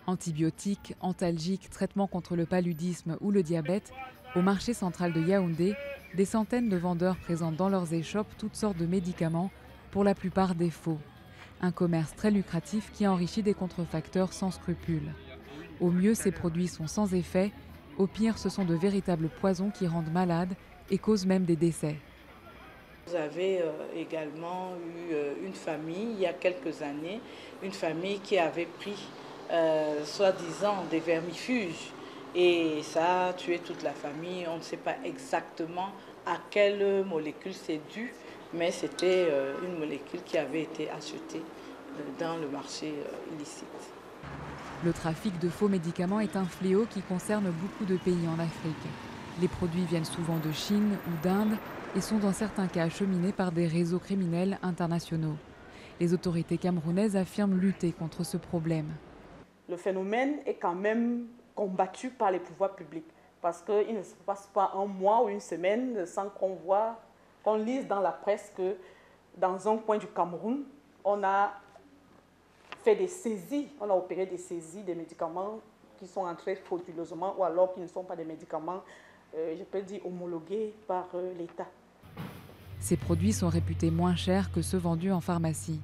Antibiotiques, antalgiques, traitements contre le paludisme ou le diabète, au marché central de Yaoundé, des centaines de vendeurs présentent dans leurs échoppes toutes sortes de médicaments, pour la plupart des faux. Un commerce très lucratif qui enrichit des contrefacteurs sans scrupules. Au mieux, ces produits sont sans effet, au pire, ce sont de véritables poisons qui rendent malades et causent même des décès. Vous avez également eu une famille, il y a quelques années, une famille qui avait pris, soi-disant, des vermifuges. Et ça a tué toute la famille. On ne sait pas exactement à quelle molécule c'est dû, mais c'était une molécule qui avait été achetée dans le marché illicite. Le trafic de faux médicaments est un fléau qui concerne beaucoup de pays en Afrique. Les produits viennent souvent de Chine ou d'Inde et sont dans certains cas acheminés par des réseaux criminels internationaux. Les autorités camerounaises affirment lutter contre ce problème. Le phénomène est quand même combattu par les pouvoirs publics parce qu'il ne se passe pas un mois ou une semaine sans qu'on lise dans la presse que dans un coin du Cameroun, on a fait des saisies, on a opéré des saisies des médicaments qui sont entrés frauduleusement ou alors qui ne sont pas des médicaments, je peux dire, homologués par l'État. Ces produits sont réputés moins chers que ceux vendus en pharmacie.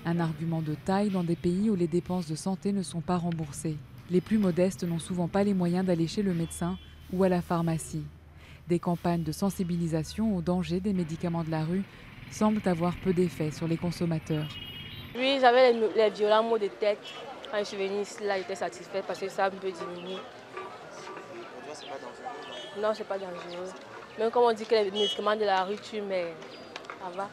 Un argument de taille dans des pays où les dépenses de santé ne sont pas remboursées. Les plus modestes n'ont souvent pas les moyens d'aller chez le médecin ou à la pharmacie. Des campagnes de sensibilisation aux dangers des médicaments de la rue semblent avoir peu d'effet sur les consommateurs. Oui, j'avais les violents maux de tête. Quand je suis venue ici, là, j'étais satisfaite parce que ça a un peu diminué. C'est pas dangereux? Non, c'est pas dangereux. Même comme on dit que les médicaments de la rue tuent, mais ça va.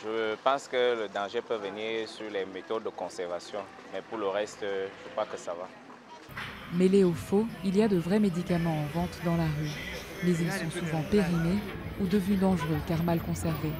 Je pense que le danger peut venir sur les méthodes de conservation, mais pour le reste, je crois que ça va. Mêlés aux faux, il y a de vrais médicaments en vente dans la rue. Mais ils sont souvent périmés ou devenus dangereux car mal conservés.